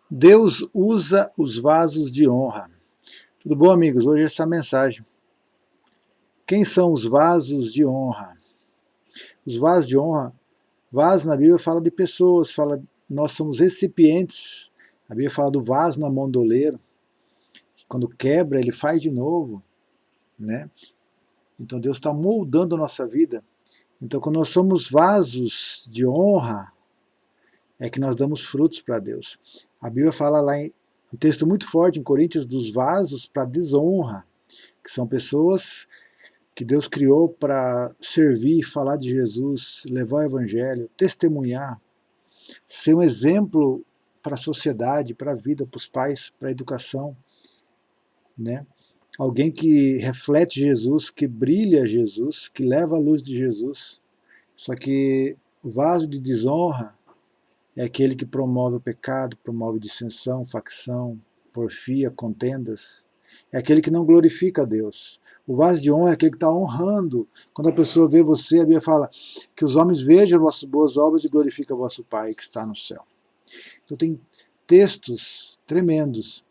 Deus usa os vasos de honra. Tudo bom, amigos? Hoje essa mensagem. Quem são os vasos de honra? Os vasos de honra, vaso na Bíblia fala de pessoas, fala nós somos recipientes. A Bíblia fala do vaso na mão do oleiro, que quando quebra ele faz de novo, né? Então Deus está moldando a nossa vida. Então quando nós somos vasos de honra, é que nós damos frutos para Deus. A Bíblia fala lá em um texto muito forte em Coríntios dos vasos para desonra, que são pessoas que Deus criou para servir, falar de Jesus, levar o evangelho, testemunhar, ser um exemplo para a sociedade, para a vida, para os pais, para a educação, né? Alguém que reflete Jesus, que brilha Jesus, que leva a luz de Jesus. Só que o vaso de desonra é aquele que promove o pecado, promove dissensão, facção, porfia, contendas. É aquele que não glorifica a Deus. O vaso de honra é aquele que está honrando. Quando a pessoa vê você, a Bíblia fala que os homens vejam vossas boas obras e glorificam vosso Pai que está no céu. Então tem textos tremendos.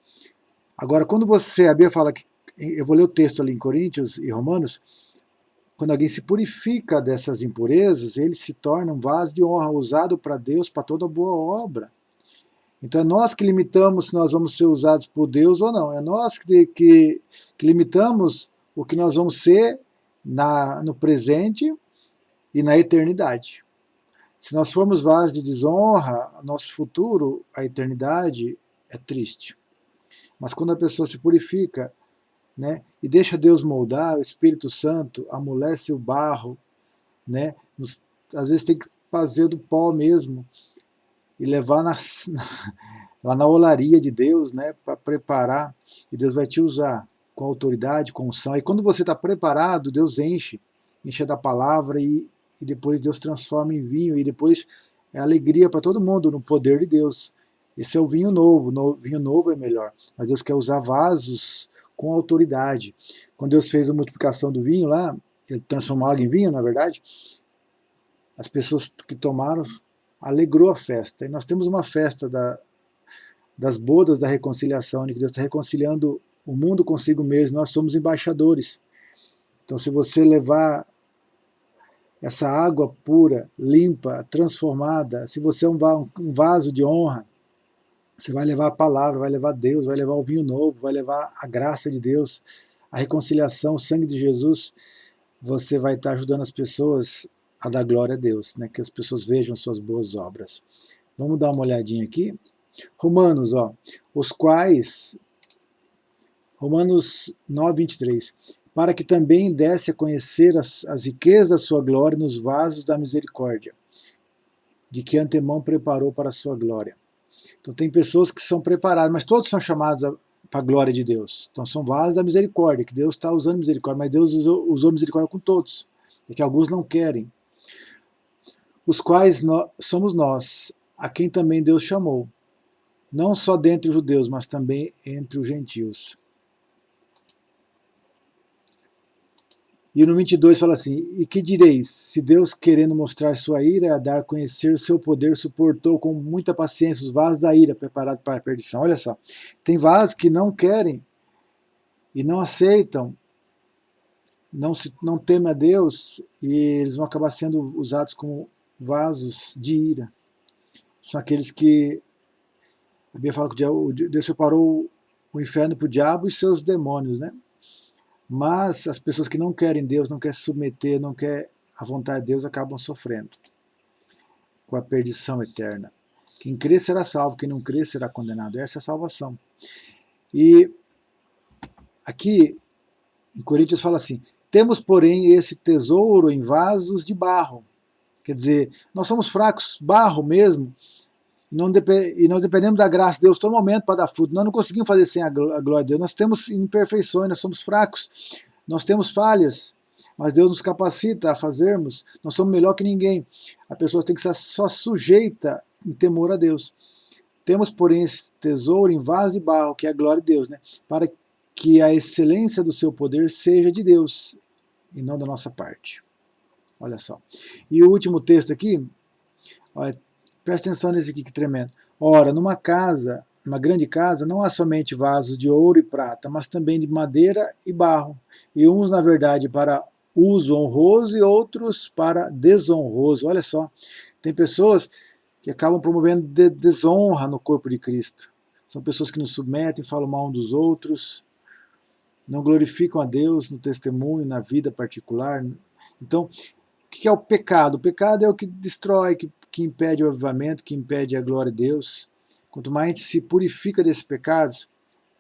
Agora, quando você, a Bíblia fala que, eu vou ler o texto ali em Coríntios e Romanos, quando alguém se purifica dessas impurezas, ele se torna um vaso de honra, usado para Deus, para toda boa obra. Então é nós que limitamos se nós vamos ser usados por Deus ou não. É nós que limitamos o que nós vamos ser no presente e na eternidade. Se nós formos vasos de desonra, nosso futuro, a eternidade, é triste. Mas quando a pessoa se purifica, né, e deixa Deus moldar, o Espírito Santo amolece o barro, né, às vezes tem que fazer do pó mesmo e levar lá na olaria de Deus, né, para preparar, e Deus vai te usar com autoridade, com unção. E quando você está preparado, Deus enche da palavra e depois Deus transforma em vinho, e depois é alegria para todo mundo no poder de Deus. Esse é o vinho novo, vinho novo é melhor, mas Deus quer usar vasos com autoridade. Quando Deus fez a multiplicação do vinho lá, ele transformou água em vinho, na verdade, as pessoas que tomaram alegrou a festa. E nós temos uma festa das bodas da reconciliação, que Deus está reconciliando o mundo consigo mesmo, nós somos embaixadores. Então se você levar essa água pura, limpa, transformada, se você é um vaso de honra, você vai levar a palavra, vai levar Deus, vai levar o vinho novo, vai levar a graça de Deus, a reconciliação, o sangue de Jesus. Você vai estar ajudando as pessoas a dar glória a Deus, né? Que as pessoas vejam suas boas obras. Vamos dar uma olhadinha aqui. Romanos, os quais, Romanos 9, 23, para que também desse a conhecer as riquezas da sua glória nos vasos da misericórdia, de que antemão preparou para a sua glória. Então tem pessoas que são preparadas, mas todos são chamados para a glória de Deus. Então são vasos da misericórdia, que Deus está usando misericórdia, mas Deus usou misericórdia com todos, e que alguns não querem. Os quais somos nós, a quem também Deus chamou, não só dentre os judeus, mas também entre os gentios. E no 22 fala assim, e que direis, se Deus querendo mostrar sua ira, a dar a conhecer o seu poder, suportou com muita paciência os vasos da ira, preparados para a perdição. Olha só, tem vasos que não querem e não aceitam, não temem a Deus, e eles vão acabar sendo usados como vasos de ira. São aqueles que, a Bíblia fala que Deus separou o inferno para o diabo e seus demônios, né? Mas as pessoas que não querem Deus, não querem se submeter, não querem a vontade de Deus, acabam sofrendo com a perdição eterna. Quem crê será salvo, quem não crê será condenado. Essa é a salvação. E aqui em Coríntios fala assim, temos, porém, esse tesouro em vasos de barro. Quer dizer, nós somos fracos, barro mesmo, e nós dependemos da graça de Deus todo momento para dar fruto. Nós não conseguimos fazer sem a glória de Deus. Nós temos imperfeições, nós somos fracos, nós temos falhas, mas Deus nos capacita a fazermos. Nós somos melhor que ninguém. A pessoa tem que estar só sujeita em temor a Deus. Temos, porém, esse tesouro em vaso de barro, que é a glória de Deus, né? Para que a excelência do seu poder seja de Deus e não da nossa parte. Olha só. E o último texto aqui, olha, presta atenção nesse aqui que tremendo. Ora, numa casa numa grande casa, não há somente vasos de ouro e prata, mas também de madeira e barro, e uns, na verdade, para uso honroso e outros para desonroso. Olha só, tem pessoas que acabam promovendo desonra no corpo de Cristo. São pessoas que não submetem, falam mal um dos outros, não glorificam a Deus no testemunho, na vida particular. Então, o que é o pecado? O pecado é o que destrói, que impede o avivamento, que impede a glória de Deus. Quanto mais a gente se purifica desses pecados,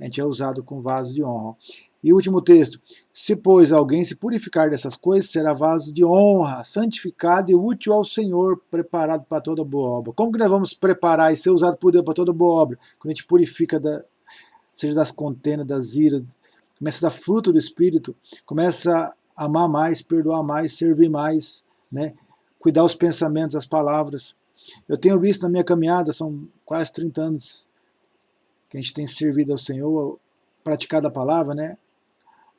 a gente é usado com vaso de honra. E o último texto: se, pois, alguém se purificar dessas coisas, será vaso de honra, santificado e útil ao Senhor, preparado para toda boa obra. Como que nós vamos preparar e ser usado por Deus para toda boa obra? Quando a gente purifica, seja das contendas, das iras, começa a dar fruto do Espírito, começa a amar mais, perdoar mais, servir mais, né? Cuidar os pensamentos, as palavras. Eu tenho visto na minha caminhada, são quase 30 anos que a gente tem servido ao Senhor, praticado a palavra, né?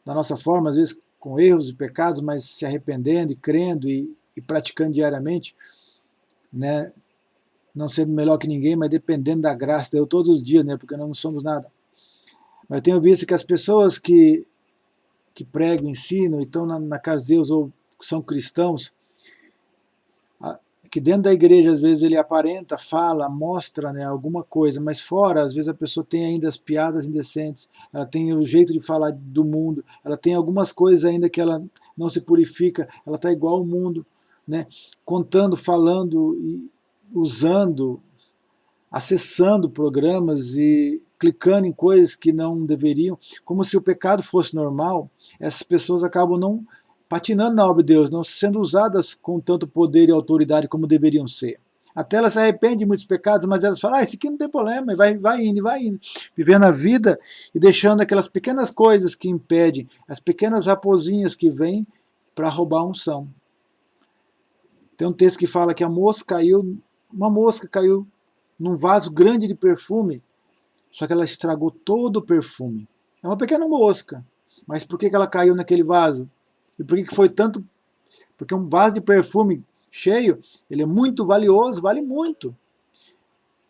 Da nossa forma, às vezes com erros e pecados, mas se arrependendo e crendo e praticando diariamente, né? Não sendo melhor que ninguém, mas dependendo da graça de Deus todos os dias, né? Porque nós não somos nada. Mas eu tenho visto que as pessoas que pregam, ensinam, e estão na casa de Deus ou são cristãos, que dentro da igreja às vezes ele aparenta, fala, mostra, né, alguma coisa, mas fora às vezes a pessoa tem ainda as piadas indecentes, ela tem o jeito de falar do mundo, ela tem algumas coisas ainda que ela não se purifica, ela está igual ao mundo, né, contando, falando, e usando, acessando programas e clicando em coisas que não deveriam, como se o pecado fosse normal. Essas pessoas acabam não patinando na obra de Deus, não sendo usadas com tanto poder e autoridade como deveriam ser. Até elas se arrependem de muitos pecados, mas elas falam, isso aqui não tem problema, e vai indo, vivendo a vida e deixando aquelas pequenas coisas que impedem, as pequenas raposinhas que vêm para roubar a unção. Tem um texto que fala que uma mosca caiu num vaso grande de perfume, só que ela estragou todo o perfume. É uma pequena mosca, mas por que ela caiu naquele vaso? E por que foi tanto? Porque um vaso de perfume cheio, ele é muito valioso, vale muito.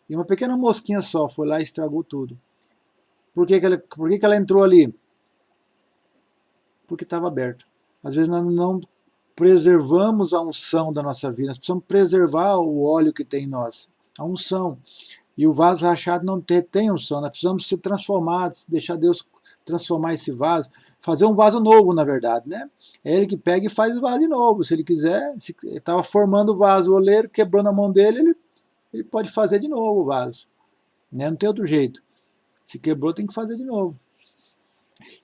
E uma pequena mosquinha só foi lá e estragou tudo. Por que ela entrou ali? Porque estava aberto. Às vezes nós não preservamos a unção da nossa vida, nós precisamos preservar o óleo que tem em nós, a unção. E o vaso rachado não tem unção, nós precisamos ser transformados, deixar Deus transformar esse vaso, fazer um vaso novo, na verdade, né? É ele que pega e faz o vaso de novo, se ele quiser, se ele estava formando o vaso, o oleiro quebrou na mão dele, ele pode fazer de novo o vaso, né? Não tem outro jeito, se quebrou tem que fazer de novo.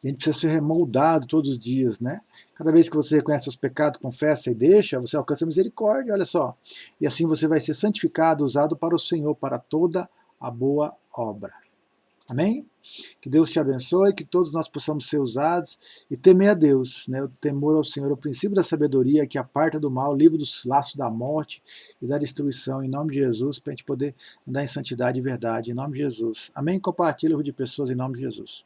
E a gente precisa ser remoldado todos os dias, né? Cada vez que você reconhece os pecados, confessa e deixa, você alcança a misericórdia, olha só. E assim você vai ser santificado, usado para o Senhor, para toda a boa obra. Amém? Que Deus te abençoe, que todos nós possamos ser usados e temer a Deus, né? O temor ao Senhor, o princípio da sabedoria que aparta do mal, livra dos laços da morte e da destruição, em nome de Jesus, para a gente poder andar em santidade e verdade, em nome de Jesus. Amém? Compartilha o vídeo de pessoas em nome de Jesus.